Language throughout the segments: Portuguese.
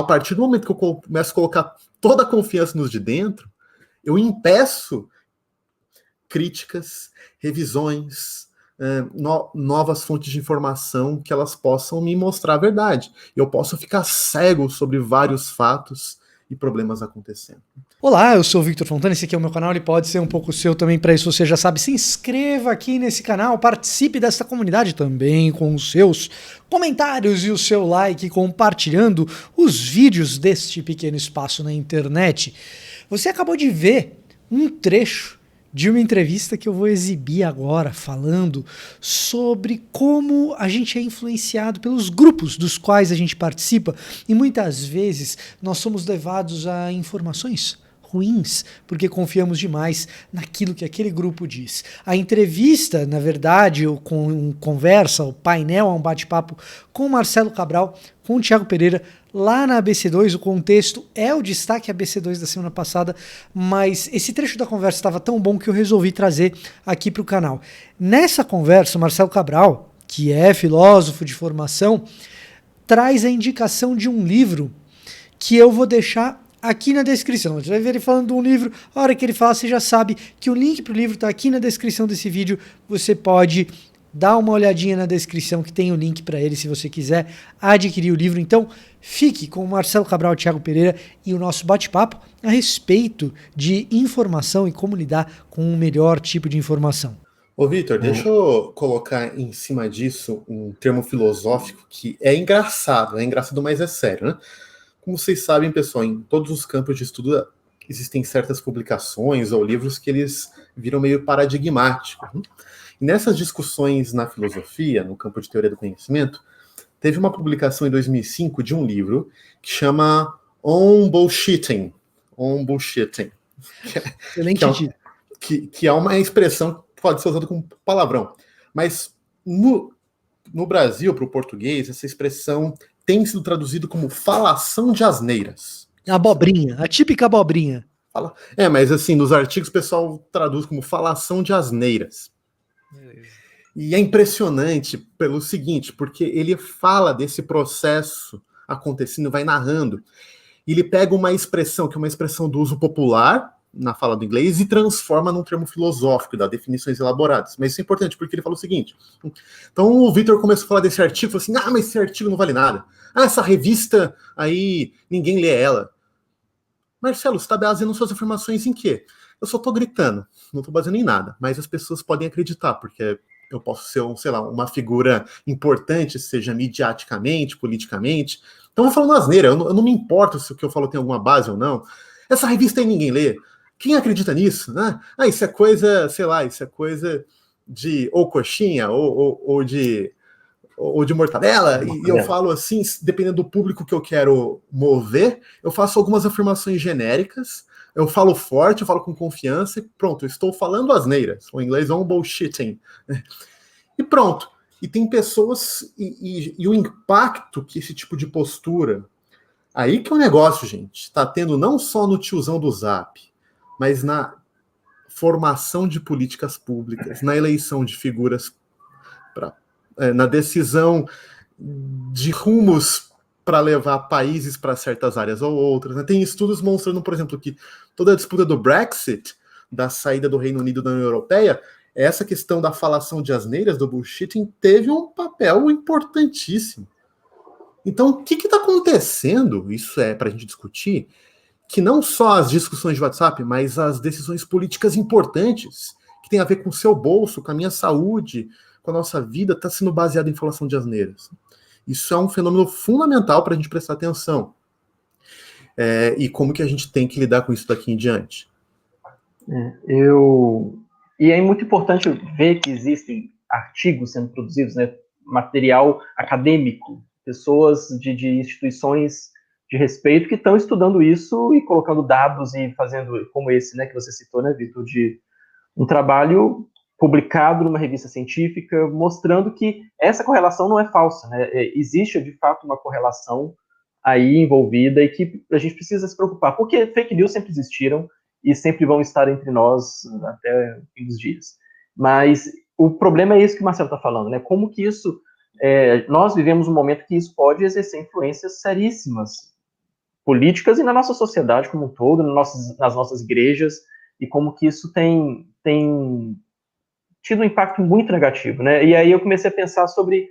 a partir do momento que eu começo a colocar toda a confiança nos de dentro, eu impeço críticas, revisões, novas fontes de informação que elas possam me mostrar a verdade. Eu posso ficar cego sobre vários fatos e problemas acontecendo. Olá, eu sou o Victor Fontana, esse aqui é o meu canal, ele pode ser um pouco seu também, para isso você já sabe, se inscreva aqui nesse canal, participe dessa comunidade também com os seus comentários e o seu like, compartilhando os vídeos deste pequeno espaço na internet. Você acabou de ver um trecho de uma entrevista que eu vou exibir agora, falando sobre como a gente é influenciado pelos grupos dos quais a gente participa e muitas vezes nós somos levados a informações ruins, porque confiamos demais naquilo que aquele grupo diz. A entrevista, na verdade, o conversa, o painel, um bate-papo com o Marcelo Cabral, com o Thiago Pereira, lá na ABC2, o contexto é o destaque ABC2 da semana passada, mas esse trecho da conversa estava tão bom que eu resolvi trazer aqui para o canal. Nessa conversa, o Marcelo Cabral, que é filósofo de formação, traz a indicação de um livro que eu vou deixar aqui na descrição. Você vai ver ele falando de um livro, a hora que ele fala, você já sabe que o link para o livro está aqui na descrição desse vídeo, você pode dar uma olhadinha na descrição que tem o link para ele se você quiser adquirir o livro. Então, fique com o Marcelo Cabral e Thiago Pereira e o nosso bate-papo a respeito de informação e como lidar com o melhor tipo de informação. Ô, Victor, deixa eu colocar em cima disso um termo filosófico que é engraçado, mas é sério, né? Como vocês sabem, pessoal, em todos os campos de estudo existem certas publicações ou livros que eles viram meio paradigmáticos. Né? E nessas discussões na filosofia, no campo de teoria do conhecimento, teve uma publicação em 2005 de um livro que chama On Bullshitting. On Bullshitting. Que é uma expressão que pode ser usada como palavrão. Mas no Brasil, para o português, essa expressão tem sido traduzido como falação de asneiras. Abobrinha, a típica abobrinha. Mas assim, nos artigos o pessoal traduz como falação de asneiras. E é impressionante pelo seguinte, porque ele fala desse processo acontecendo, vai narrando. E ele pega uma expressão, que é uma expressão do uso popular, na fala do inglês, e transforma num termo filosófico, dá definições elaboradas. Mas isso é importante, porque ele fala o seguinte. Então o Victor começou a falar desse artigo, falou assim, mas esse artigo não vale nada. Essa revista aí, ninguém lê ela. Marcelo, você está baseando suas afirmações em quê? Eu só estou gritando, não estou baseando em nada, mas as pessoas podem acreditar, porque eu posso ser, uma figura importante, seja mediaticamente, politicamente. Então eu vou falando asneira, eu não me importo se o que eu falo tem alguma base ou não. Essa revista aí ninguém lê. Quem acredita nisso? Né? Isso é coisa, isso é coisa de ou coxinha, ou de mortadela, e eu falo assim, dependendo do público que eu quero mover, eu faço algumas afirmações genéricas, eu falo forte, eu falo com confiança, e pronto, eu estou falando asneiras, o inglês é um bullshitting. E pronto. E tem pessoas, e o impacto que esse tipo de postura, aí que é o negócio, gente, está tendo não só no tiozão do Zap, mas na formação de políticas públicas, na eleição de figuras na decisão de rumos para levar países para certas áreas ou outras. Né? Tem estudos mostrando, por exemplo, que toda a disputa do Brexit, da saída do Reino Unido da União Europeia, essa questão da falação de asneiras, do bullshitting, teve um papel importantíssimo. Então, o que está acontecendo? Isso é para a gente discutir, que não só as discussões de WhatsApp, mas as decisões políticas importantes, que tem a ver com o seu bolso, com a minha saúde, com a nossa vida, está sendo baseada em falação de asneiras. Isso é um fenômeno fundamental para a gente prestar atenção. E como que a gente tem que lidar com isso daqui em diante? E é muito importante ver que existem artigos sendo produzidos, né, material acadêmico, pessoas de instituições de respeito que estão estudando isso e colocando dados e fazendo, como esse, né, que você citou, né, Vitor, de um trabalho publicado numa revista científica, mostrando que essa correlação não é falsa, né? Existe, de fato, uma correlação aí envolvida e que a gente precisa se preocupar, porque fake news sempre existiram e sempre vão estar entre nós até o fim dos dias. Mas o problema é isso que o Marcelo está falando, né? Como que isso... nós vivemos um momento que isso pode exercer influências seríssimas políticas e na nossa sociedade como um todo, nas nossas igrejas, e como que isso tem tido um impacto muito negativo, né? E aí eu comecei a pensar sobre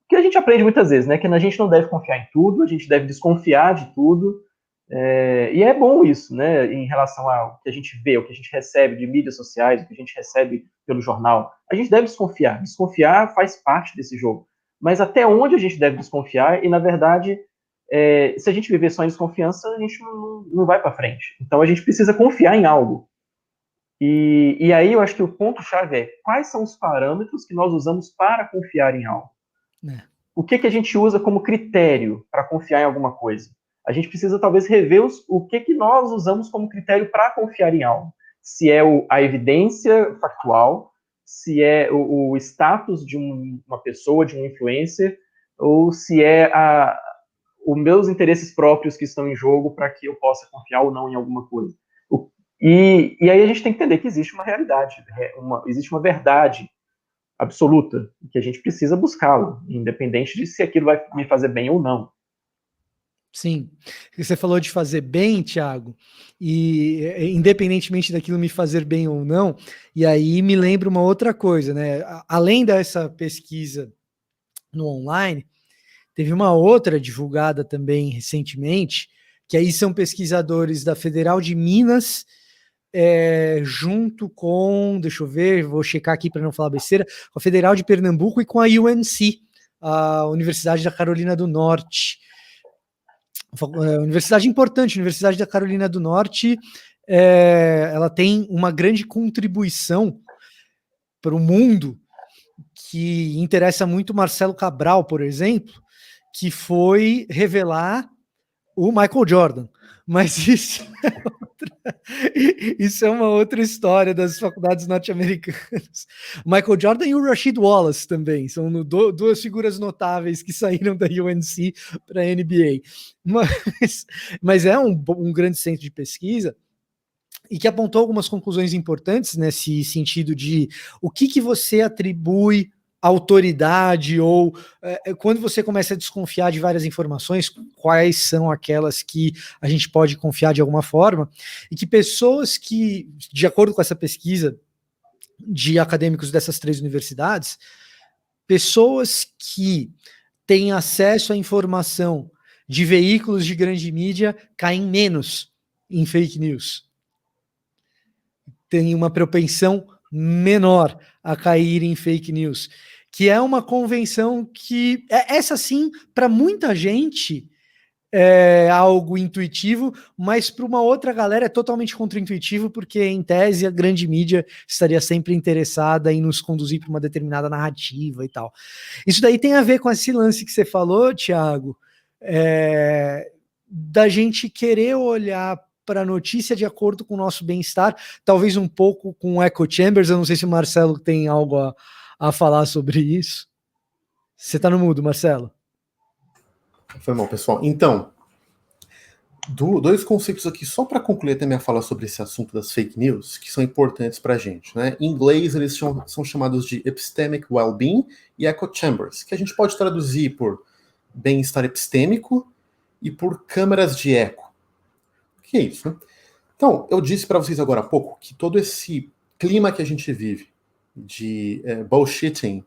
o que a gente aprende muitas vezes, né? Que a gente não deve confiar em tudo, a gente deve desconfiar de tudo, e é bom isso, né? Em relação ao que a gente vê, o que a gente recebe de mídias sociais, o que a gente recebe pelo jornal, a gente deve desconfiar. Desconfiar faz parte desse jogo. Mas até onde a gente deve desconfiar? E, na verdade, se a gente viver só em desconfiança, a gente não vai para frente. Então, a gente precisa confiar em algo. E aí eu acho que o ponto-chave é quais são os parâmetros que nós usamos para confiar em algo. O que a gente usa como critério para confiar em alguma coisa? A gente precisa talvez rever o que nós usamos como critério para confiar em algo. Se é a evidência factual, se é o status de uma pessoa, de um influencer, ou se é os meus interesses próprios que estão em jogo para que eu possa confiar ou não em alguma coisa. E aí a gente tem que entender que existe uma realidade, existe uma verdade absoluta, que a gente precisa buscá-la, independente de se aquilo vai me fazer bem ou não. Sim, você falou de fazer bem, Thiago, e independentemente daquilo me fazer bem ou não, e aí me lembra uma outra coisa, né? Além dessa pesquisa no online, teve uma outra divulgada também recentemente, que aí são pesquisadores da Federal de Minas, junto com, deixa eu ver, vou checar aqui para não falar besteira, com a Federal de Pernambuco e com a UNC, a Universidade da Carolina do Norte. Universidade importante, Universidade da Carolina do Norte, ela tem uma grande contribuição para o mundo que interessa muito Marcelo Cabral, por exemplo, que foi revelar o Michael Jordan. Mas isso é uma outra história das faculdades norte-americanas. Michael Jordan e o Rasheed Wallace também são duas figuras notáveis que saíram da UNC para a NBA. Mas é um grande centro de pesquisa e que apontou algumas conclusões importantes nesse sentido de o que você atribui autoridade ou quando você começa a desconfiar de várias informações, quais são aquelas que a gente pode confiar de alguma forma, e que pessoas que, de acordo com essa pesquisa de acadêmicos dessas 3 universidades, pessoas que têm acesso à informação de veículos de grande mídia caem menos em fake news. Tem uma propensão menor a cair em fake news, que é uma convenção que, essa sim, para muita gente é algo intuitivo, mas para uma outra galera é totalmente contraintuitivo, porque em tese a grande mídia estaria sempre interessada em nos conduzir para uma determinada narrativa e tal. Isso daí tem a ver com esse lance que você falou, Thiago, da gente querer olhar para a notícia de acordo com o nosso bem-estar, talvez um pouco com o echo chambers. Eu não sei se o Marcelo tem algo a falar sobre isso. Você está no mudo, Marcelo. Foi mal, pessoal. Então, 2 conceitos aqui, só para concluir até minha fala sobre esse assunto das fake news, que são importantes para a gente, né? Em inglês, eles são chamados de epistemic well-being e echo chambers, que a gente pode traduzir por bem-estar epistêmico e por câmaras de eco. O que é isso, né? Então, eu disse para vocês agora há pouco que todo esse clima que a gente vive de bullshitting,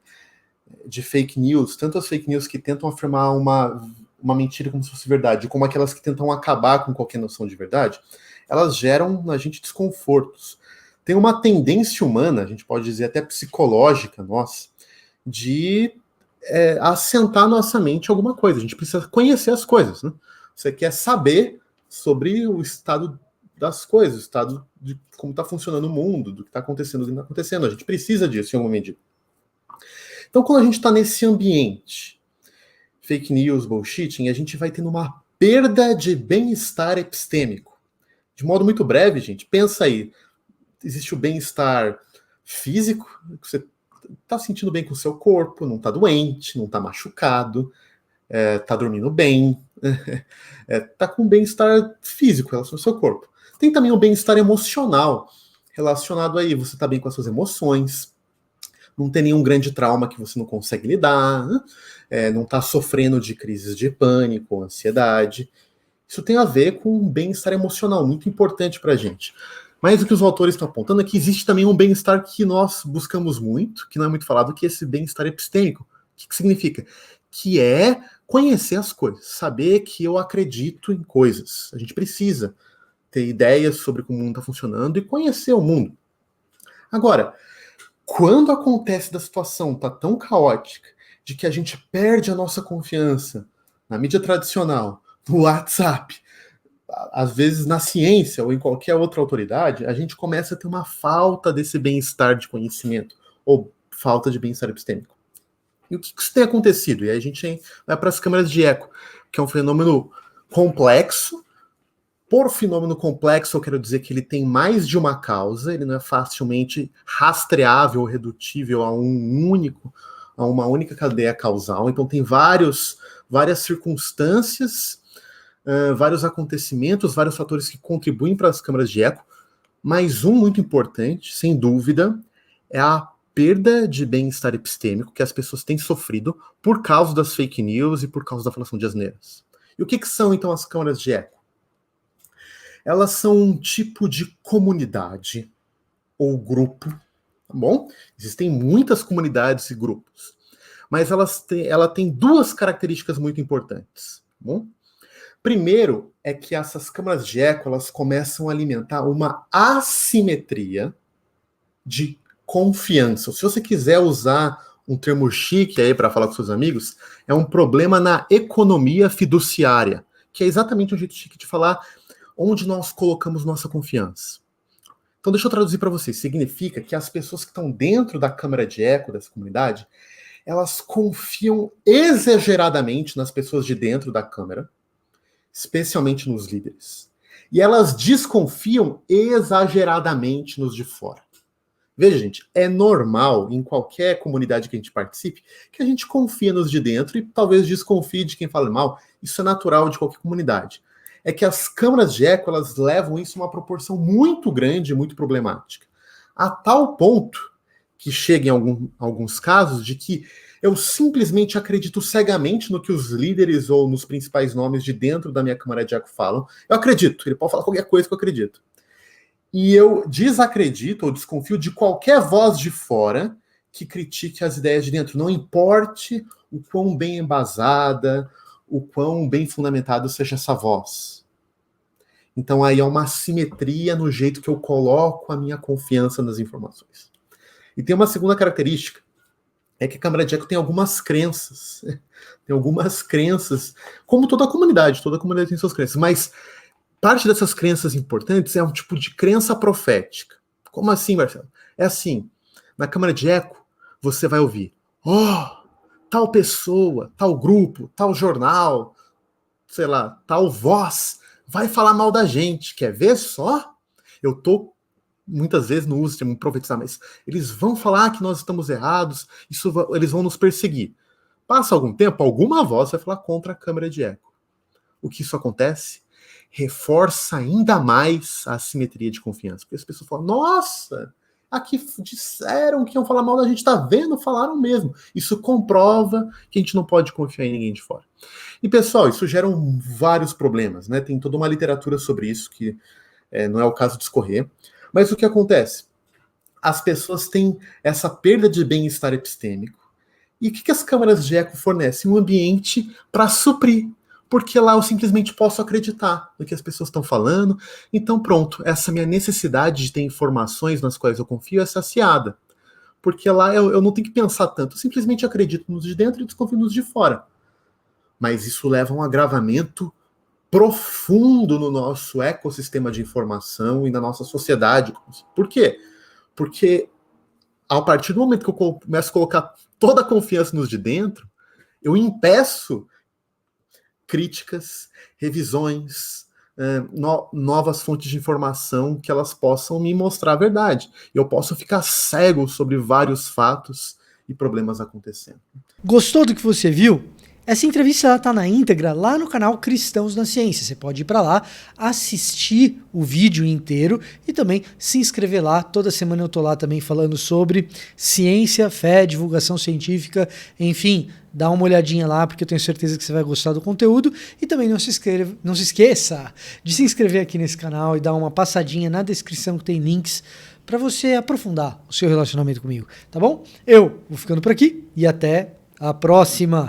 de fake news, tanto as fake news que tentam afirmar uma mentira como se fosse verdade, como aquelas que tentam acabar com qualquer noção de verdade, elas geram na gente desconfortos. Tem uma tendência humana, a gente pode dizer até psicológica nossa, de assentar nossa mente em alguma coisa. A gente precisa conhecer as coisas, né? Você quer saber sobre o estado das coisas, o estado de como está funcionando o mundo, do que está acontecendo, do que não está acontecendo. A gente precisa disso em alguma medida. Então, quando a gente está nesse ambiente, fake news, bullshitting, a gente vai tendo uma perda de bem-estar epistêmico. De modo muito breve, gente, pensa aí. Existe o bem-estar físico, que você está sentindo bem com o seu corpo, não está doente, não está machucado, está dormindo bem, está com bem-estar físico relacionado ao seu corpo. Tem também o bem-estar emocional, relacionado aí, você está bem com as suas emoções, não tem nenhum grande trauma que você não consegue lidar, né? Não está sofrendo de crises de pânico, ansiedade. Isso tem a ver com um bem-estar emocional muito importante para a gente. Mas o que os autores estão apontando é que existe também um bem-estar que nós buscamos muito, que não é muito falado, que é esse bem-estar epistêmico. O que significa? Que é conhecer as coisas, saber que eu acredito em coisas. A gente precisa ter ideias sobre como o mundo está funcionando e conhecer o mundo. Agora, quando acontece da situação tá tão caótica de que a gente perde a nossa confiança na mídia tradicional, no WhatsApp, às vezes na ciência ou em qualquer outra autoridade, a gente começa a ter uma falta desse bem-estar de conhecimento, ou falta de bem-estar epistêmico. E o que isso tem acontecido? E aí a gente vai para as câmaras de eco, que é um fenômeno complexo. Por fenômeno complexo, eu quero dizer que ele tem mais de uma causa, ele não é facilmente rastreável ou redutível a uma única cadeia causal. Então tem várias circunstâncias, vários acontecimentos, vários fatores que contribuem para as câmaras de eco, mas um muito importante, sem dúvida, é a perda de bem-estar epistêmico que as pessoas têm sofrido por causa das fake news e por causa da falação de asneiras. E o que são, então, as câmaras de eco? Elas são um tipo de comunidade ou grupo, tá bom? Existem muitas comunidades e grupos, mas ela tem duas características muito importantes, tá bom? Primeiro é que essas câmaras de eco, elas começam a alimentar uma assimetria de confiança. Se você quiser usar um termo chique aí para falar com seus amigos, é um problema na economia fiduciária, que é exatamente um jeito chique de falar onde nós colocamos nossa confiança. Então deixa eu traduzir para vocês. Significa que as pessoas que estão dentro da câmara de eco dessa comunidade, elas confiam exageradamente nas pessoas de dentro da câmara, especialmente nos líderes. E elas desconfiam exageradamente nos de fora. Veja, gente, é normal em qualquer comunidade que a gente participe que a gente confia nos de dentro e talvez desconfie de quem fala mal. Isso é natural de qualquer comunidade. É que as câmaras de eco, elas levam isso a uma proporção muito grande e muito problemática. A tal ponto que chega em alguns casos de que eu simplesmente acredito cegamente no que os líderes ou nos principais nomes de dentro da minha câmara de eco falam. Eu acredito, ele pode falar qualquer coisa que eu acredito. E eu desacredito ou desconfio de qualquer voz de fora que critique as ideias de dentro. Não importe o quão bem embasada, o quão bem fundamentado seja essa voz. Então aí há uma assimetria no jeito que eu coloco a minha confiança nas informações. E tem uma segunda característica, é que a câmara de eco tem algumas crenças. Tem algumas crenças, como toda comunidade tem suas crenças, mas parte dessas crenças importantes é um tipo de crença profética. Como assim, Marcelo? É assim, na câmara de eco, você vai ouvir, tal pessoa, tal grupo, tal jornal, sei lá, tal voz, vai falar mal da gente. Quer ver só? Eu tô, muitas vezes, no uso de me profetizar, mas eles vão falar que nós estamos errados, eles vão nos perseguir. Passa algum tempo, alguma voz vai falar contra a câmara de eco. O que isso acontece? Reforça ainda mais a assimetria de confiança. Porque as pessoas falam, nossa, aqui disseram que iam falar mal da gente, tá vendo? Falaram mesmo. Isso comprova que a gente não pode confiar em ninguém de fora. E, pessoal, isso gera vários problemas, né? Tem toda uma literatura sobre isso, que não é o caso de discorrer. Mas o que acontece? As pessoas têm essa perda de bem-estar epistêmico. E o que as câmaras de eco fornecem? Um ambiente para suprir. Porque lá eu simplesmente posso acreditar no que as pessoas estão falando. Então pronto, essa minha necessidade de ter informações nas quais eu confio é saciada. Porque lá eu não tenho que pensar tanto, eu simplesmente acredito nos de dentro e desconfio nos de fora. Mas isso leva a um agravamento profundo no nosso ecossistema de informação e na nossa sociedade. Por quê? Porque a partir do momento que eu começo a colocar toda a confiança nos de dentro, eu impeço críticas, revisões, novas fontes de informação que elas possam me mostrar a verdade. Eu posso ficar cego sobre vários fatos e problemas acontecendo. Gostou do que você viu? Essa entrevista está na íntegra lá no canal Cristãos na Ciência. Você pode ir para lá, assistir o vídeo inteiro e também se inscrever lá. Toda semana eu tô lá também falando sobre ciência, fé, divulgação científica, enfim, dá uma olhadinha lá porque eu tenho certeza que você vai gostar do conteúdo. E também não se esqueça de se inscrever aqui nesse canal e dar uma passadinha na descrição que tem links para você aprofundar o seu relacionamento comigo, tá bom? Eu vou ficando por aqui e até a próxima!